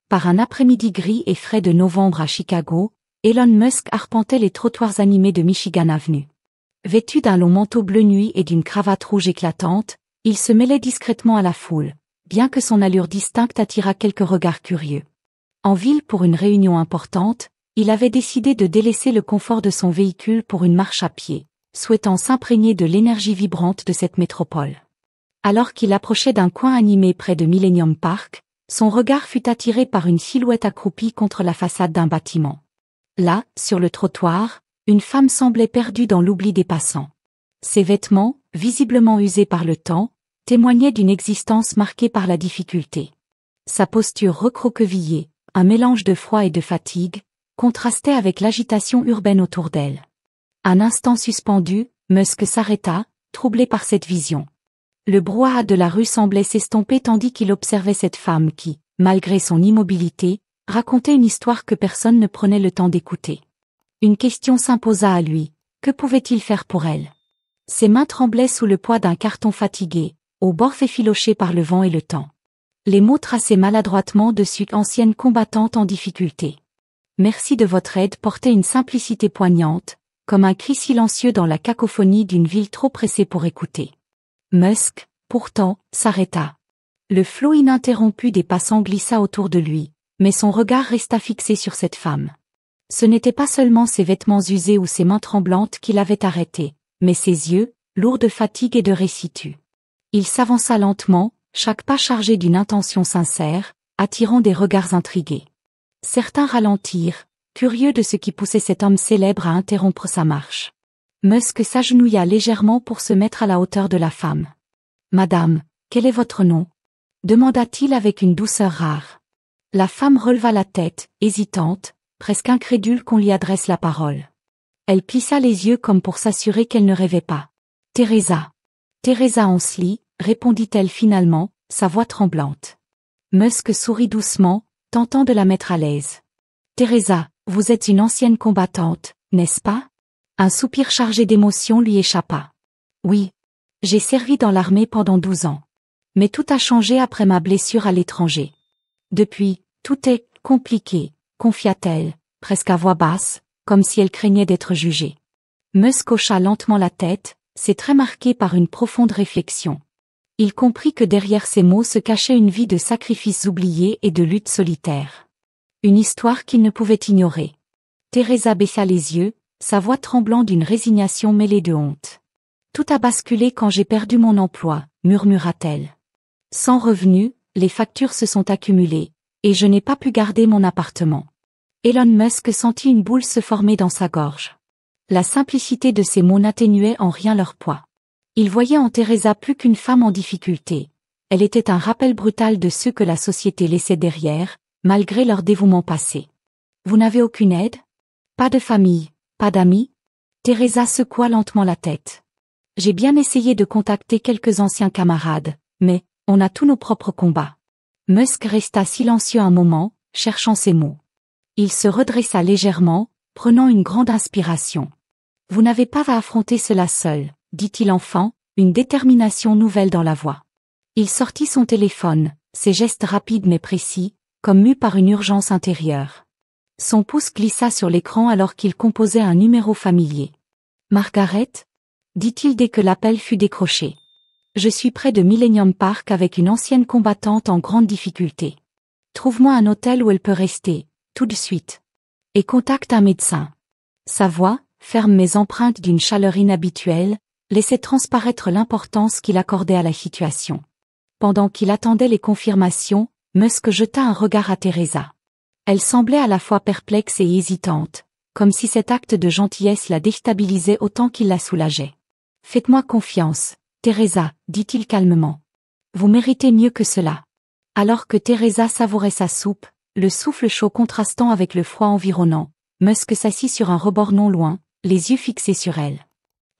par un après-midi gris et frais de novembre à Chicago, Elon Musk arpentait les trottoirs animés de Michigan Avenue. Vêtu d'un long manteau bleu nuit et d'une cravate rouge éclatante, il se mêlait discrètement à la foule, bien que son allure distincte attirât quelques regards curieux. En ville pour une réunion importante, il avait décidé de délaisser le confort de son véhicule pour une marche à pied, souhaitant s'imprégner de l'énergie vibrante de cette métropole. Alors qu'il approchait d'un coin animé près de Millennium Park, son regard fut attiré par une silhouette accroupie contre la façade d'un bâtiment. Là, sur le trottoir, une femme semblait perdue dans l'oubli des passants. Ses vêtements, visiblement usés par le temps, témoignaient d'une existence marquée par la difficulté. Sa posture recroquevillée, un mélange de froid et de fatigue, contrastait avec l'agitation urbaine autour d'elle. Un instant suspendu, Musk s'arrêta, troublé par cette vision. Le brouhaha de la rue semblait s'estomper tandis qu'il observait cette femme qui, malgré son immobilité, racontait une histoire que personne ne prenait le temps d'écouter. Une question s'imposa à lui, que pouvait-il faire pour elle? Ses mains tremblaient sous le poids d'un carton fatigué, au bord effiloché par le vent et le temps. Les mots traçaient maladroitement dessus ancienne combattante en difficulté. Merci de votre aide portait une simplicité poignante, comme un cri silencieux dans la cacophonie d'une ville trop pressée pour écouter. Musk, pourtant, s'arrêta. Le flot ininterrompu des passants glissa autour de lui, mais son regard resta fixé sur cette femme. Ce n'était pas seulement ses vêtements usés ou ses mains tremblantes qui l'avaient arrêté, mais ses yeux, lourds de fatigue et de résitu. Il s'avança lentement, chaque pas chargé d'une intention sincère, attirant des regards intrigués. Certains ralentirent, curieux de ce qui poussait cet homme célèbre à interrompre sa marche. Musk s'agenouilla légèrement pour se mettre à la hauteur de la femme. « Madame, quel est votre nom ?» demanda-t-il avec une douceur rare. La femme releva la tête, hésitante, presque incrédule qu'on lui adresse la parole. Elle plissa les yeux comme pour s'assurer qu'elle ne rêvait pas. « Teresa. Teresa Ansley, répondit-elle finalement, sa voix tremblante. Musk sourit doucement, tentant de la mettre à l'aise. « Teresa, vous êtes une ancienne combattante, n'est-ce pas ?» Un soupir chargé d'émotion lui échappa. « Oui. J'ai servi dans l'armée pendant 12 ans. Mais tout a changé après ma blessure à l'étranger. Depuis, tout est compliqué, confia-t-elle, presque à voix basse, comme si elle craignait d'être jugée. » Musk hocha lentement la tête, ses traits marqués par une profonde réflexion. Il comprit que derrière ces mots se cachait une vie de sacrifices oubliés et de luttes solitaires. Une histoire qu'il ne pouvait ignorer. Teresa baissa les yeux, sa voix tremblant d'une résignation mêlée de honte. « Tout a basculé quand j'ai perdu mon emploi, murmura-t-elle. Sans revenu, les factures se sont accumulées, et je n'ai pas pu garder mon appartement. » Elon Musk sentit une boule se former dans sa gorge. La simplicité de ces mots n'atténuait en rien leur poids. Il voyait en Teresa plus qu'une femme en difficulté. Elle était un rappel brutal de ceux que la société laissait derrière, malgré leur dévouement passé. « Vous n'avez aucune aide? Pas de famille, pas d'amis ?» Teresa secoua lentement la tête. « J'ai bien essayé de contacter quelques anciens camarades, mais on a tous nos propres combats. » Musk resta silencieux un moment, cherchant ses mots. Il se redressa légèrement, prenant une grande inspiration. « Vous n'avez pas à affronter cela seul, » dit-il enfin, une détermination nouvelle dans la voix. Il sortit son téléphone, ses gestes rapides mais précis, comme mus par une urgence intérieure. Son pouce glissa sur l'écran alors qu'il composait un numéro familier. « Margaret ?» dit-il dès que l'appel fut décroché. « Je suis près de Millennium Park avec une ancienne combattante en grande difficulté. Trouve-moi un hôtel où elle peut rester, tout de suite. Et contacte un médecin. » Sa voix, ferme mais empreinte d'une chaleur inhabituelle, laissait transparaître l'importance qu'il accordait à la situation. Pendant qu'il attendait les confirmations, Musk jeta un regard à Teresa. Elle semblait à la fois perplexe et hésitante, comme si cet acte de gentillesse la déstabilisait autant qu'il la soulageait. « Faites-moi confiance, Teresa, dit-il calmement. Vous méritez mieux que cela. » Alors que Teresa savourait sa soupe, le souffle chaud contrastant avec le froid environnant, Musk s'assit sur un rebord non loin, les yeux fixés sur elle.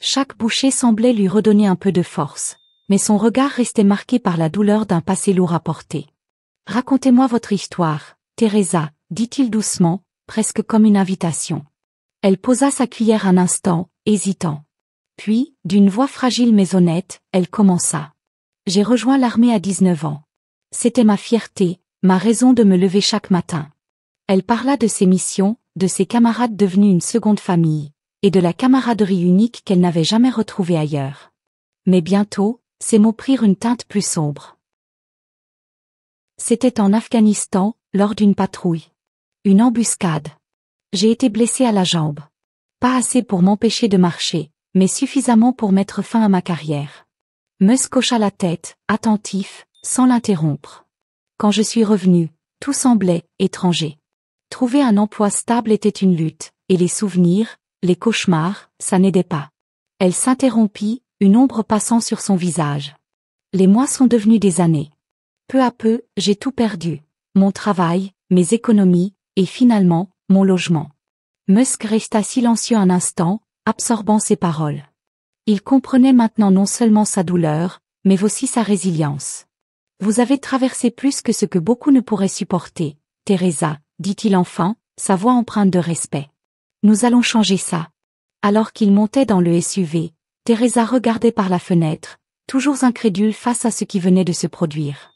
Chaque bouchée semblait lui redonner un peu de force, mais son regard restait marqué par la douleur d'un passé lourd à porter. « Racontez-moi votre histoire, Teresa, » dit-il doucement, presque comme une invitation. Elle posa sa cuillère un instant, hésitant. Puis, d'une voix fragile mais honnête, elle commença. « J'ai rejoint l'armée à 19 ans. C'était ma fierté, ma raison de me lever chaque matin. Elle parla de ses missions, de ses camarades devenus une seconde famille, et de la camaraderie unique qu'elle n'avait jamais retrouvée ailleurs. Mais bientôt, ces mots prirent une teinte plus sombre. C'était en Afghanistan, lors d'une patrouille. Une embuscade. J'ai été blessée à la jambe. Pas assez pour m'empêcher de marcher, mais suffisamment pour mettre fin à ma carrière. Musk hocha la tête, attentif, sans l'interrompre. Quand je suis revenu, tout semblait étranger. Trouver un emploi stable était une lutte, et les souvenirs, les cauchemars, ça n'aidait pas. Elle s'interrompit, une ombre passant sur son visage. Les mois sont devenus des années. Peu à peu, j'ai tout perdu. Mon travail, mes économies, et finalement, mon logement. Musk resta silencieux un instant, absorbant ses paroles. Il comprenait maintenant non seulement sa douleur, mais aussi sa résilience. Vous avez traversé plus que ce que beaucoup ne pourraient supporter, Teresa, dit-il enfin, sa voix empreinte de respect. Nous allons changer ça. Alors qu'il montait dans le SUV, Teresa regardait par la fenêtre, toujours incrédule face à ce qui venait de se produire.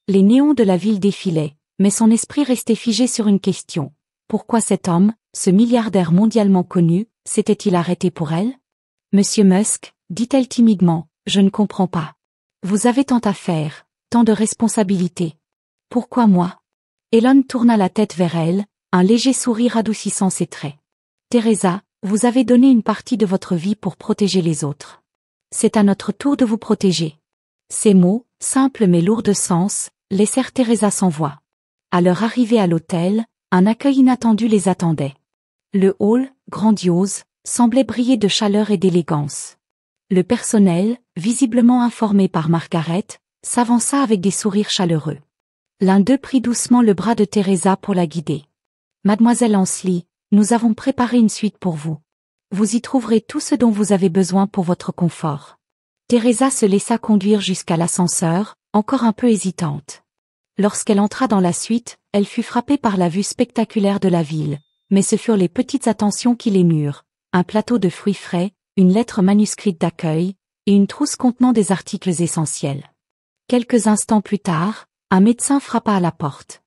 Les néons de la ville défilaient, mais son esprit restait figé sur une question. Pourquoi cet homme, ce milliardaire mondialement connu, s'était-il arrêté pour elle? Monsieur Musk, dit-elle timidement, je ne comprends pas. Vous avez tant à faire, tant de responsabilités. Pourquoi moi? Elon tourna la tête vers elle, un léger sourire adoucissant ses traits. Teresa, vous avez donné une partie de votre vie pour protéger les autres. C'est à notre tour de vous protéger. Ces mots, simples mais lourds de sens, laissèrent Teresa sans voix. À leur arrivée à l'hôtel, un accueil inattendu les attendait. Le hall, grandiose, semblait briller de chaleur et d'élégance. Le personnel, visiblement informé par Margaret, s'avança avec des sourires chaleureux. L'un d'eux prit doucement le bras de Teresa pour la guider. Mademoiselle Ansley, nous avons préparé une suite pour vous. Vous y trouverez tout ce dont vous avez besoin pour votre confort. Teresa se laissa conduire jusqu'à l'ascenseur, encore un peu hésitante. Lorsqu'elle entra dans la suite, elle fut frappée par la vue spectaculaire de la ville, mais ce furent les petites attentions qui l'émurent. Un plateau de fruits frais, une lettre manuscrite d'accueil, et une trousse contenant des articles essentiels. Quelques instants plus tard, un médecin frappa à la porte.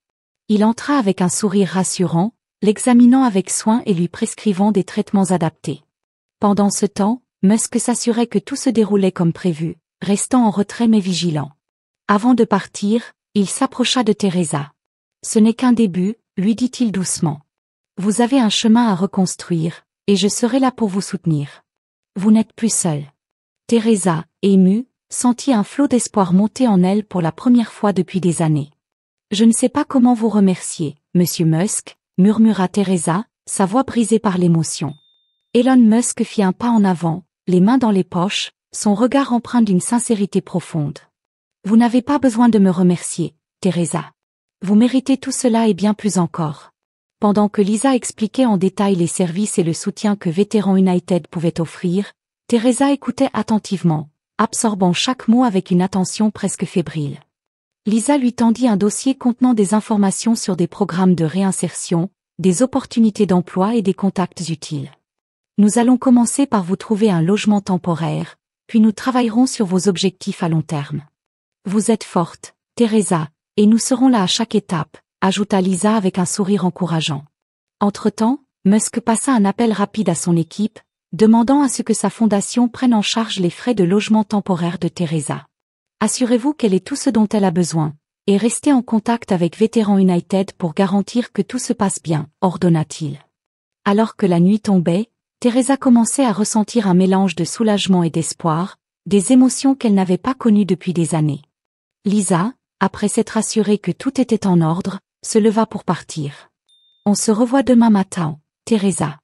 Il entra avec un sourire rassurant, l'examinant avec soin et lui prescrivant des traitements adaptés. Pendant ce temps, Musk s'assurait que tout se déroulait comme prévu, restant en retrait mais vigilant. Avant de partir, il s'approcha de Teresa. « Ce n'est qu'un début, lui dit-il doucement. Vous avez un chemin à reconstruire, et je serai là pour vous soutenir. Vous n'êtes plus seul. » Teresa, émue, sentit un flot d'espoir monter en elle pour la première fois depuis des années. « Je ne sais pas comment vous remercier, Monsieur Musk, » murmura Teresa, sa voix brisée par l'émotion. Elon Musk fit un pas en avant, les mains dans les poches, son regard empreint d'une sincérité profonde. « Vous n'avez pas besoin de me remercier, Teresa. Vous méritez tout cela et bien plus encore. » Pendant que Lisa expliquait en détail les services et le soutien que Veteran United pouvait offrir, Teresa écoutait attentivement, absorbant chaque mot avec une attention presque fébrile. Lisa lui tendit un dossier contenant des informations sur des programmes de réinsertion, des opportunités d'emploi et des contacts utiles. « Nous allons commencer par vous trouver un logement temporaire, puis nous travaillerons sur vos objectifs à long terme. Vous êtes forte, Teresa, et nous serons là à chaque étape, » ajouta Lisa avec un sourire encourageant. Entre-temps, Musk passa un appel rapide à son équipe, demandant à ce que sa fondation prenne en charge les frais de logement temporaire de Teresa. Assurez-vous qu'elle ait tout ce dont elle a besoin, et restez en contact avec Veteran United pour garantir que tout se passe bien, ordonna-t-il. Alors que la nuit tombait, Teresa commençait à ressentir un mélange de soulagement et d'espoir, des émotions qu'elle n'avait pas connues depuis des années. Lisa, après s'être assurée que tout était en ordre, se leva pour partir. « On se revoit demain matin, Teresa.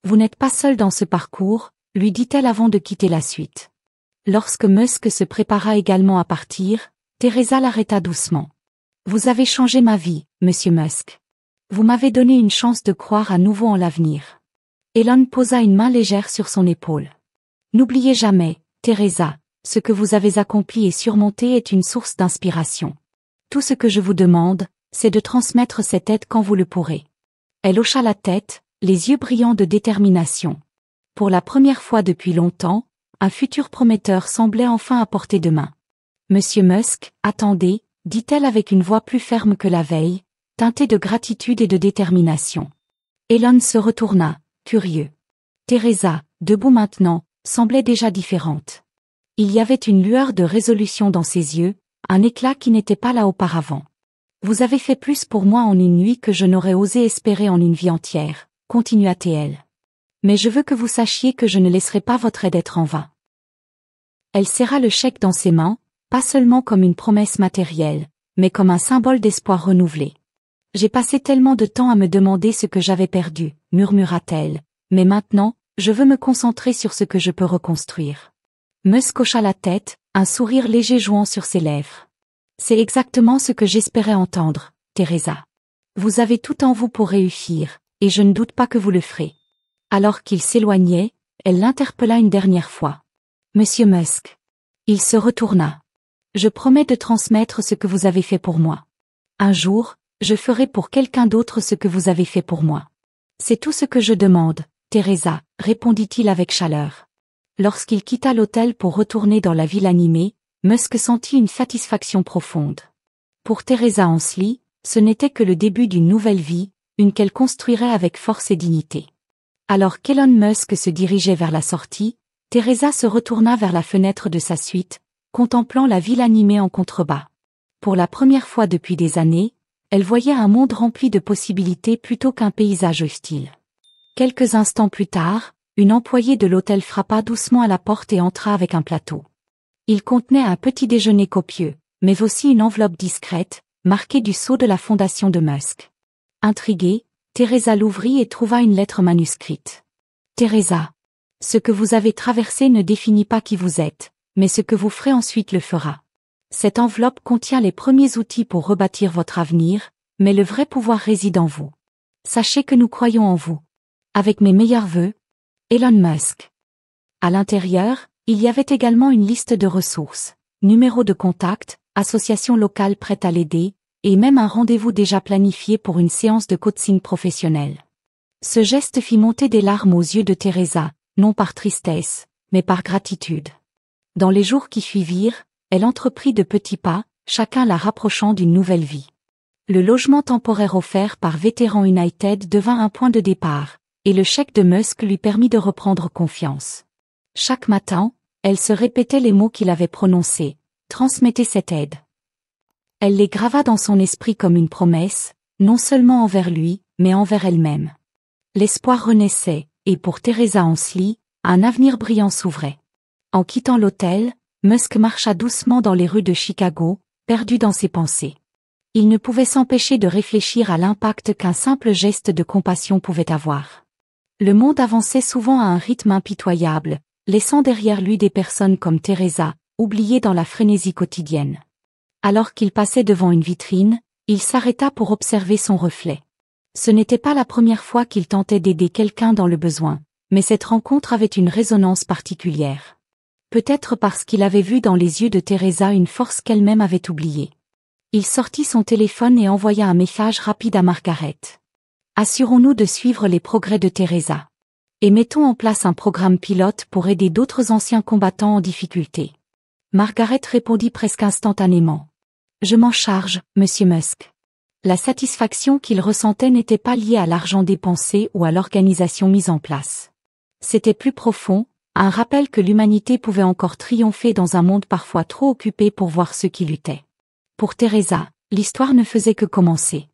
Vous n'êtes pas seule dans ce parcours, » lui dit-elle avant de quitter la suite. Lorsque Musk se prépara également à partir, Teresa l'arrêta doucement. « Vous avez changé ma vie, Monsieur Musk. Vous m'avez donné une chance de croire à nouveau en l'avenir. » Elon posa une main légère sur son épaule. « N'oubliez jamais, Teresa, ce que vous avez accompli et surmonté est une source d'inspiration. Tout ce que je vous demande, c'est de transmettre cette aide quand vous le pourrez. » Elle hocha la tête, les yeux brillants de détermination. Pour la première fois depuis longtemps, un futur prometteur semblait enfin à portée de main. « Monsieur Musk, attendez, » dit-elle avec une voix plus ferme que la veille, teintée de gratitude et de détermination. Elon se retourna, curieux. Teresa, debout maintenant, semblait déjà différente. Il y avait une lueur de résolution dans ses yeux, un éclat qui n'était pas là auparavant. Vous avez fait plus pour moi en une nuit que je n'aurais osé espérer en une vie entière, continua-t-elle. Mais je veux que vous sachiez que je ne laisserai pas votre aide être en vain. Elle serra le chèque dans ses mains, pas seulement comme une promesse matérielle, mais comme un symbole d'espoir renouvelé. J'ai passé tellement de temps à me demander ce que j'avais perdu, murmura-t-elle, mais maintenant, je veux me concentrer sur ce que je peux reconstruire. Musk hocha la tête, un sourire léger jouant sur ses lèvres. C'est exactement ce que j'espérais entendre, Teresa. Vous avez tout en vous pour réussir, et je ne doute pas que vous le ferez. Alors qu'il s'éloignait, elle l'interpella une dernière fois. Monsieur Musk. Il se retourna. Je promets de transmettre ce que vous avez fait pour moi. Un jour, je ferai pour quelqu'un d'autre ce que vous avez fait pour moi. C'est tout ce que je demande, Teresa, répondit-il avec chaleur. Lorsqu'il quitta l'hôtel pour retourner dans la ville animée, Musk sentit une satisfaction profonde. Pour Teresa Ansley, ce n'était que le début d'une nouvelle vie, une qu'elle construirait avec force et dignité. Alors qu'Elon Musk se dirigeait vers la sortie, Teresa se retourna vers la fenêtre de sa suite, contemplant la ville animée en contrebas. Pour la première fois depuis des années, elle voyait un monde rempli de possibilités plutôt qu'un paysage hostile. Quelques instants plus tard, une employée de l'hôtel frappa doucement à la porte et entra avec un plateau. Il contenait un petit déjeuner copieux, mais aussi une enveloppe discrète, marquée du sceau de la fondation de Musk. Intriguée, Teresa l'ouvrit et trouva une lettre manuscrite. Teresa. Ce que vous avez traversé ne définit pas qui vous êtes, mais ce que vous ferez ensuite le fera. Cette enveloppe contient les premiers outils pour rebâtir votre avenir, mais le vrai pouvoir réside en vous. Sachez que nous croyons en vous. Avec mes meilleurs vœux, Elon Musk. À l'intérieur, il y avait également une liste de ressources, numéros de contact, associations locales prêtes à l'aider, et même un rendez-vous déjà planifié pour une séance de coaching professionnel. Ce geste fit monter des larmes aux yeux de Teresa, non par tristesse, mais par gratitude. Dans les jours qui suivirent, elle entreprit de petits pas, chacun la rapprochant d'une nouvelle vie. Le logement temporaire offert par Vétéran United devint un point de départ, et le chèque de Musk lui permit de reprendre confiance. Chaque matin, elle se répétait les mots qu'il avait prononcés, transmettait cette aide. Elle les grava dans son esprit comme une promesse, non seulement envers lui, mais envers elle-même. L'espoir renaissait, et pour Teresa Ansley, un avenir brillant s'ouvrait. En quittant l'hôtel, Musk marcha doucement dans les rues de Chicago, perdu dans ses pensées. Il ne pouvait s'empêcher de réfléchir à l'impact qu'un simple geste de compassion pouvait avoir. Le monde avançait souvent à un rythme impitoyable, laissant derrière lui des personnes comme Teresa, oubliées dans la frénésie quotidienne. Alors qu'il passait devant une vitrine, il s'arrêta pour observer son reflet. Ce n'était pas la première fois qu'il tentait d'aider quelqu'un dans le besoin, mais cette rencontre avait une résonance particulière. Peut-être parce qu'il avait vu dans les yeux de Teresa une force qu'elle-même avait oubliée. Il sortit son téléphone et envoya un message rapide à Margaret. Assurons-nous de suivre les progrès de Teresa. Et mettons en place un programme pilote pour aider d'autres anciens combattants en difficulté. Margaret répondit presque instantanément. Je m'en charge, Monsieur Musk. La satisfaction qu'il ressentait n'était pas liée à l'argent dépensé ou à l'organisation mise en place. C'était plus profond, un rappel que l'humanité pouvait encore triompher dans un monde parfois trop occupé pour voir ceux qui luttaient. Pour Teresa, l'histoire ne faisait que commencer.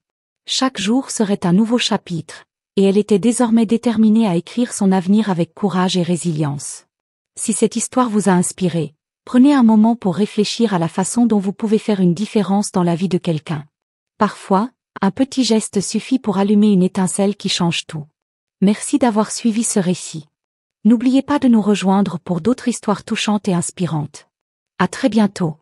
Chaque jour serait un nouveau chapitre, et elle était désormais déterminée à écrire son avenir avec courage et résilience. Si cette histoire vous a inspiré, prenez un moment pour réfléchir à la façon dont vous pouvez faire une différence dans la vie de quelqu'un. Parfois, un petit geste suffit pour allumer une étincelle qui change tout. Merci d'avoir suivi ce récit. N'oubliez pas de nous rejoindre pour d'autres histoires touchantes et inspirantes. À très bientôt.